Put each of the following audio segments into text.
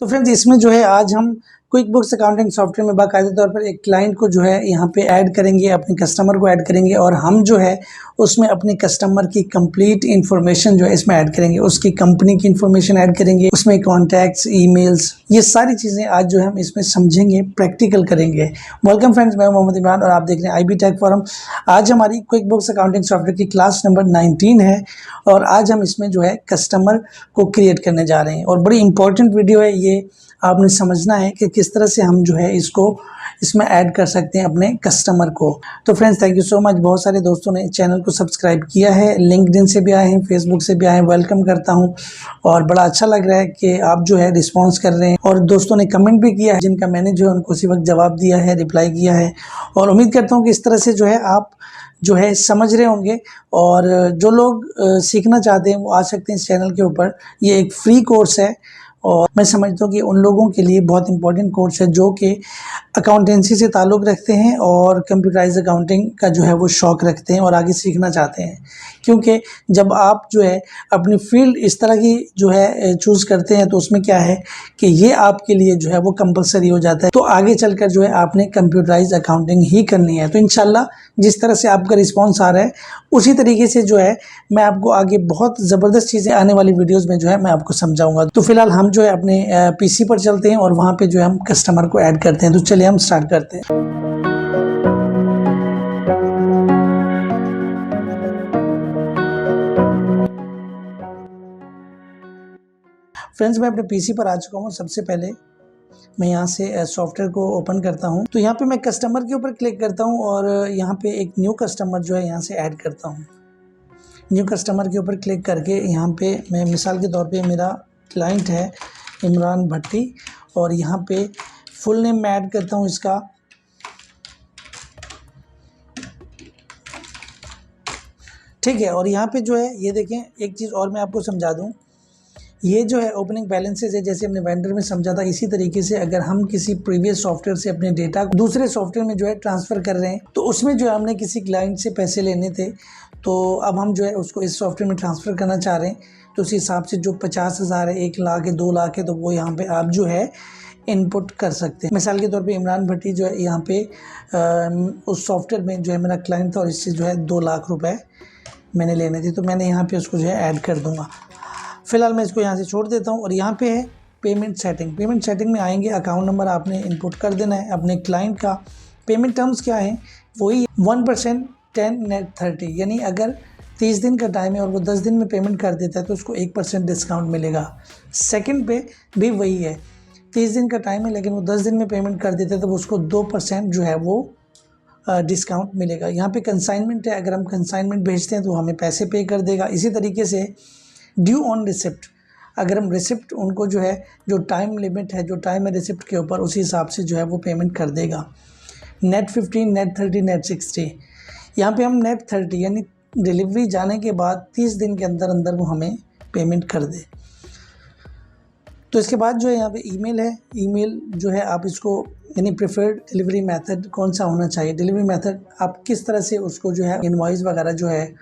तो फ्रेंड्स इसमें जो है आज हम क्विक बुक्स अकाउंटिंग सॉफ्टवेयर में बाकायदा तौर पर एक क्लाइंट को जो है यहाँ पे ऐड करेंगे, अपने कस्टमर को ऐड करेंगे और हम जो है उसमें अपने कस्टमर की कंप्लीट इन्फॉर्मेशन जो है इसमें ऐड करेंगे, उसकी कंपनी की इन्फॉर्मेशन ऐड करेंगे, उसमें कॉन्टैक्ट्स, ईमेल्स, ये सारी चीज़ें आज जो है हम इसमें समझेंगे, प्रैक्टिकल करेंगे। वेलकम फ्रेंड्स, मैं मोहम्मद इमरान और आप देख रहे हैं IB टेक फोरम। आज हमारी क्विक बुक्स अकाउंटिंग सॉफ्टवेयर की क्लास नंबर 19 है और आज हम इसमें जो है कस्टमर को क्रिएट करने जा रहे हैं और बड़ी इंपॉर्टेंट वीडियो है ये। आपने समझना है कि किस तरह से हम जो है इसको इसमें ऐड कर सकते हैं अपने कस्टमर को। तो friends thank you so much. बहुत सारे दोस्तों ने चैनल को सब्सक्राइब किया है, लिंक्डइन से भी आए हैं, फेसबुक से भी आए हैं, वेलकम करता हूं और बड़ा अच्छा लग रहा है कि आप जो है रिस्पांस कर रहे हैं और दोस्तों ने कमेंट भी किया है जिनका मैंने जो है उनको उसी वक्त जवाब दिया है, रिप्लाई किया है और उम्मीद करता हूँ कि इस तरह से जो है आप जो है समझ रहे होंगे और जो लोग सीखना चाहते हैं वो आ सकते हैं इस चैनल के ऊपर। ये एक फ्री कोर्स है और मैं समझता हूँ कि उन लोगों के लिए बहुत इंपॉर्टेंट कोर्स है जो कि अकाउंटेंसी से ताल्लुक़ रखते हैं और कंप्यूटराइज अकाउंटिंग का जो है वो शौक़ रखते हैं और आगे सीखना चाहते हैं। क्योंकि जब आप जो है अपनी फील्ड इस तरह की जो है चूज़ करते हैं तो उसमें क्या है कि ये आपके लिए जो है वो कंपलसरी हो जाता है। तो आगे चलकर जो है आपने कंप्यूटराइज अकाउंटिंग ही करनी है। तो इंशाल्लाह जिस तरह से आपका रिस्पॉन्स आ रहा है उसी तरीके से जो है मैं आपको आगे बहुत ज़बरदस्त चीज़ें आने वाली वीडियोज़ में जो है मैं आपको समझाऊँगा। तो फिलहाल हम जो है अपने PC पर चलते हैं और वहाँ पे जो है हम कस्टमर को ऐड करते हैं। तो चलिए हम स्टार्ट करते हैं। फ्रेंड्स मैं अपने PC पर आ चुका हूँ। सबसे पहले मैं यहाँ से सॉफ्टवेयर को ओपन करता हूँ। तो यहाँ पे मैं कस्टमर के ऊपर क्लिक करता हूँ और यहाँ पे एक न्यू कस्टमर जो है यहाँ से ऐड करता हूँ। न्यू कस्टमर के ऊपर क्लिक करके यहाँ पे मैं मिसाल के तौर पे मेरा क्लाइंट है इमरान भट्टी और यहाँ पे फुल नेम मैं ऐड करता हूँ इसका। ठीक है, और यहाँ पे जो है ये देखें एक चीज़ और मैं आपको समझा दूँ, ये जो है ओपनिंग बैलेंसेज है जैसे हमने वेंडर में समझा था, इसी तरीके से अगर हम किसी प्रीवियस सॉफ्टवेयर से अपने डेटा दूसरे सॉफ्टवेयर में जो है ट्रांसफ़र कर रहे हैं तो उसमें जो है हमने किसी क्लाइंट से पैसे लेने थे तो अब हम जो है उसको इस सॉफ्टवेयर में ट्रांसफ़र करना चाह रहे हैं। तो उस हिसाब से जो 50,000 है, 1 लाख है, 2 लाख है, तो वो यहाँ पे आप जो है इनपुट कर सकते हैं। मिसाल के तौर पे इमरान भट्टी जो है यहाँ पे उस सॉफ्टवेयर में जो है मेरा क्लाइंट था और इससे जो है 2 लाख रुपए मैंने लेने थे, तो मैंने यहाँ पे उसको जो है ऐड कर दूँगा। फ़िलहाल मैं इसको यहाँ से छोड़ देता हूँ और यहाँ पे है पेमेंट सेटिंग। पेमेंट सेटिंग में आएंगे, अकाउंट नंबर आपने इनपुट कर देना है अपने क्लाइंट का। पेमेंट टर्म्स क्या है, वही 1%, 10 नेट 30, यानी अगर 30 दिन का टाइम है और वो 10 दिन में पेमेंट कर देता है तो उसको 1% डिस्काउंट मिलेगा। सेकंड पे भी वही है, 30 दिन का टाइम है लेकिन वो 10 दिन में पेमेंट कर देता है तो उसको 2% जो है वो डिस्काउंट मिलेगा। यहाँ पे कंसाइनमेंट है, अगर हम कंसाइनमेंट भेजते हैं तो हमें पैसे पे कर देगा। इसी तरीके से ड्यू ऑन रिसिप्ट, अगर हम रिसिप्ट उनको जो है जो टाइम लिमिट है, जो टाइम है रिसिप्ट के ऊपर, उसी हिसाब से जो है वो पेमेंट कर देगा। नेट 15, नेट 30, नेट 60, यहाँ पे हम नेट 30 यानी डिलीवरी जाने के बाद 30 दिन के अंदर अंदर वो हमें पेमेंट कर दे। तो इसके बाद जो है यहाँ पे ईमेल है। ईमेल जो है आप इसको यानी प्रेफर्ड डिलीवरी मेथड कौन सा होना चाहिए, डिलीवरी मेथड आप किस तरह से उसको जो है इनवॉइस वगैरह जो है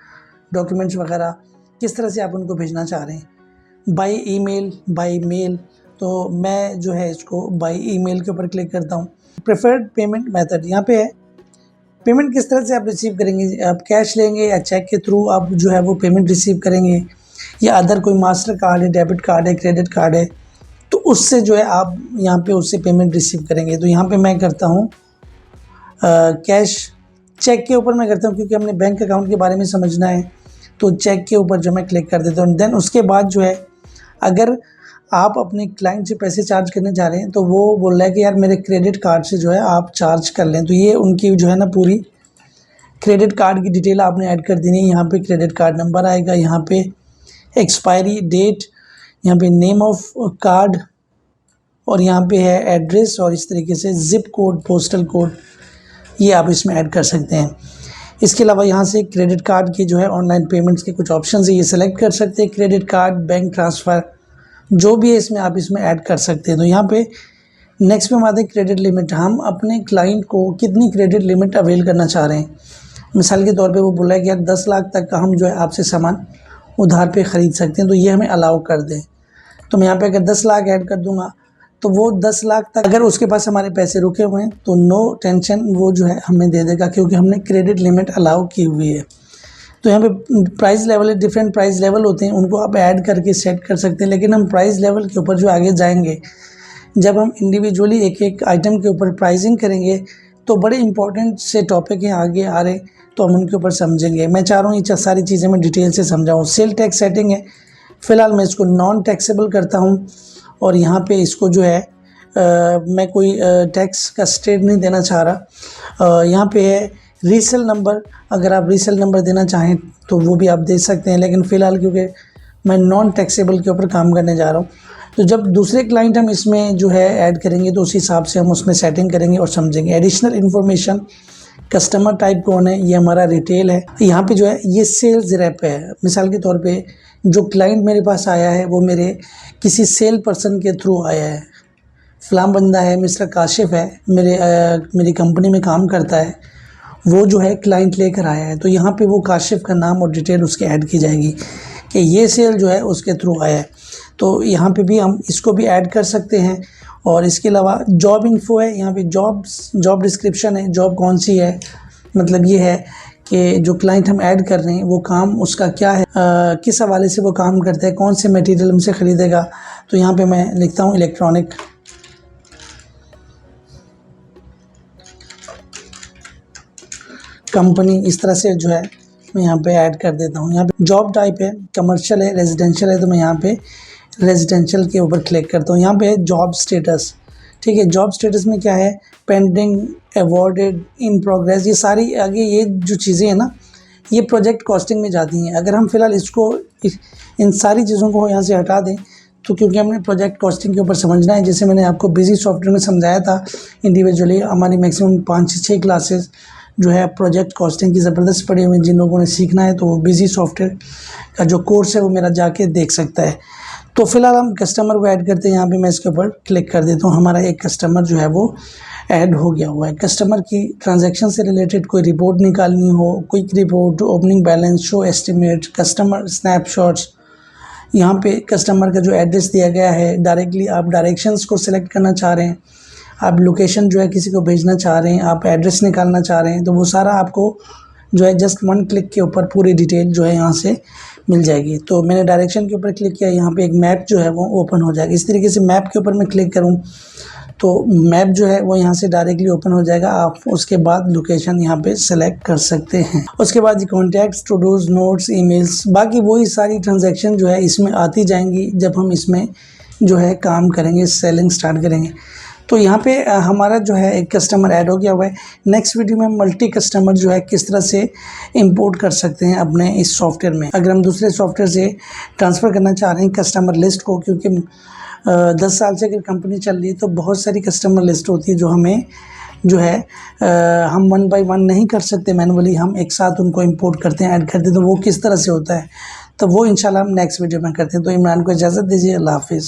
डॉक्यूमेंट्स वगैरह किस तरह से आप उनको भेजना चाह रहे हैं, बाय ईमेल, बाय मेल। तो मैं जो है इसको बाय ईमेल के ऊपर क्लिक करता हूँ। प्रेफर्ड पेमेंट मेथड यहाँ पे है, पेमेंट किस तरह से आप रिसीव करेंगे, आप कैश लेंगे या चेक के थ्रू आप जो है वो पेमेंट रिसीव करेंगे या अदर कोई मास्टर कार्ड है, डेबिट कार्ड है, क्रेडिट कार्ड है, तो उससे जो है आप यहाँ पे उससे पेमेंट रिसीव करेंगे। तो यहाँ पे मैं करता हूँ कैश, चेक के ऊपर मैं करता हूँ क्योंकि हमने बैंक अकाउंट के बारे में समझना है। तो चेक के ऊपर जो मैं क्लिक कर देता हूँ। देन उसके बाद जो है अगर आप अपने क्लाइंट से पैसे चार्ज करने जा रहे हैं तो वो बोल रहा है कि यार मेरे क्रेडिट कार्ड से जो है आप चार्ज कर लें, तो ये उनकी जो है ना पूरी क्रेडिट कार्ड की डिटेल आपने ऐड कर देनी है। यहाँ पे क्रेडिट कार्ड नंबर आएगा, यहाँ पे एक्सपायरी डेट, यहाँ पे नेम ऑफ कार्ड और यहाँ पे है एड्रेस और इस तरीके से ज़िप कोड, पोस्टल कोड, ये आप इसमें ऐड कर सकते हैं। इसके अलावा यहाँ से क्रेडिट कार्ड की जो है ऑनलाइन पेमेंट्स के कुछ ऑप्शन है, ये सेलेक्ट कर सकते हैं। क्रेडिट कार्ड, बैंक ट्रांसफ़र, जो भी है इसमें आप इसमें ऐड कर सकते हैं। तो यहाँ पे नेक्स्ट पे हम आते हैं क्रेडिट लिमिट। हम अपने क्लाइंट को कितनी क्रेडिट लिमिट अवेल करना चाह रहे हैं। मिसाल के तौर पे वो बोला है कि यार 10 लाख तक का हम जो है आपसे सामान उधार पे ख़रीद सकते हैं, तो ये हमें अलाउ कर दें। तो मैं यहाँ पे अगर 10 लाख ऐड कर दूँगा तो वो 10 लाख तक अगर उसके पास हमारे पैसे रुके हुए हैं तो नो टेंशन, वो जो है हमें दे देगा, क्योंकि हमने क्रेडिट लिमिट अलाउ की हुई है। तो यहाँ पे प्राइस लेवल है, डिफरेंट प्राइस लेवल होते हैं, उनको आप ऐड करके सेट कर सकते हैं। लेकिन हम प्राइस लेवल के ऊपर जो आगे जाएंगे, जब हम इंडिविजुअली एक एक आइटम के ऊपर प्राइसिंग करेंगे, तो बड़े इंपॉर्टेंट से टॉपिक हैं आगे आ रहे, तो हम उनके ऊपर समझेंगे। मैं चाह रहा हूँ ये सारी चीज़ें मैं डिटेल से समझाऊँ। सेल टैक्स सेटिंग है, फ़िलहाल मैं इसको नॉन टैक्सेबल करता हूँ, और यहाँ पे इसको जो है मैं कोई टैक्स का स्टेट नहीं देना चाह रहा। यहाँ पे है रीसेल नंबर, अगर आप रीसेल नंबर देना चाहें तो वो भी आप दे सकते हैं, लेकिन फ़िलहाल क्योंकि मैं नॉन टैक्सेबल के ऊपर काम करने जा रहा हूँ, तो जब दूसरे क्लाइंट हम इसमें जो है ऐड करेंगे तो उस हिसाब से हम उसमें सेटिंग करेंगे और समझेंगे। एडिशनल इन्फॉर्मेशन, कस्टमर टाइप कौन है, ये हमारा रिटेल है। यहाँ पे जो है ये सेल्स रेप है। मिसाल के तौर पे जो क्लाइंट मेरे पास आया है वो मेरे किसी सेल पर्सन के थ्रू आया है। फ़लाँ बंदा है, मिस्टर काशिफ है, मेरी कंपनी में काम करता है, वो जो है क्लाइंट लेकर आया है, तो यहाँ पे वो काशिफ का नाम और डिटेल उसके ऐड की जाएगी कि ये सेल जो है उसके थ्रू आया है। तो यहाँ पे भी हम इसको भी ऐड कर सकते हैं। और इसके अलावा जॉब इन्फो है, यहाँ पे जॉब डिस्क्रिप्शन है, जॉब कौन सी है, मतलब ये है कि जो क्लाइंट हम ऐड कर रहे हैं वो काम उसका क्या है, किस हवाले से वो काम करता है, कौन से मटेरियल हमसे ख़रीदेगा। तो यहाँ पे मैं लिखता हूँ इलेक्ट्रॉनिक कंपनी, इस तरह से जो है मैं यहाँ पे ऐड कर देता हूँ। यहाँ पे जॉब टाइप है, कमर्शियल है, रेजिडेंशियल है, तो मैं यहाँ पे रेजिडेंशियल के ऊपर क्लिक करता हूँ। यहाँ पे है जॉब स्टेटस, ठीक है। जॉब स्टेटस में क्या है, पेंडिंग, अवॉर्डेड, इन प्रोग्रेस, ये सारी आगे ये जो चीज़ें हैं ना, ये प्रोजेक्ट कॉस्टिंग में जाती हैं। अगर हम फ़िलहाल इसको इन सारी चीज़ों को यहाँ से हटा दें, तो क्योंकि हमने प्रोजेक्ट कॉस्टिंग के ऊपर समझना है, जैसे मैंने आपको बिजी सॉफ्टवेयर में समझाया था इंडिविजुअली, हमारी मैक्सिमम 5 से 6 क्लासेस जो है प्रोजेक्ट कॉस्टिंग की ज़बरदस्त पड़ी हुई हैं। जिन लोगों ने सीखना है तो वो बिजी सॉफ्टवेयर का जो कोर्स है वो मेरा जाके देख सकता है। तो फ़िलहाल हम कस्टमर को ऐड करते हैं। यहाँ पे मैं इसके ऊपर क्लिक कर देता हूँ, हमारा एक कस्टमर जो है वो ऐड हो गया हुआ है। कस्टमर की ट्रांजैक्शन से रिलेटेड कोई रिपोर्ट निकालनी हो, quick report, opening balance, show estimate, customer snapshots, यहाँ पे कस्टमर का जो एड्रेस दिया गया है, डायरेक्टली आप डायरेक्शंस को सिलेक्ट करना चाह रहे हैं, आप लोकेशन जो है किसी को भेजना चाह रहे हैं, आप एड्रेस निकालना चाह रहे हैं, तो वो सारा आपको जो है जस्ट 1 क्लिक के ऊपर पूरी डिटेल जो है यहाँ से मिल जाएगी। तो मैंने डायरेक्शन के ऊपर क्लिक किया, यहाँ पे एक मैप जो है वो ओपन हो जाएगा। इस तरीके से मैप के ऊपर मैं क्लिक करूँ तो मैप जो है वो यहाँ से डायरेक्टली ओपन हो जाएगा। आप उसके बाद लोकेशन यहाँ पे सेलेक्ट कर सकते हैं। उसके बाद ये contacts, to dos, notes, emails, बाकी वही सारी ट्रांजैक्शन जो है इसमें आती जाएंगी जब हम इसमें जो है काम करेंगे, सेलिंग स्टार्ट करेंगे। तो यहाँ पे हमारा जो है एक कस्टमर ऐड हो गया हुआ है। नेक्स्ट वीडियो में मल्टी कस्टमर जो है किस तरह से इंपोर्ट कर सकते हैं अपने इस सॉफ्टवेयर में। अगर हम दूसरे सॉफ्टवेयर से ट्रांसफ़र करना चाह रहे हैं कस्टमर लिस्ट को, क्योंकि 10 साल से अगर कंपनी चल रही है तो बहुत सारी कस्टमर लिस्ट होती है जो हमें जो है हम 1 बाय 1 नहीं कर सकते मैनुअली, हम एक साथ उनको इंपोर्ट करते हैं, ऐड करते हैं। तो वो किस तरह से होता है, तो वो इंशाल्लाह हम नेक्स्ट वीडियो में करते हैं। तो इमरान को इजाज़त दीजिए, अल्लाह हाफिज़।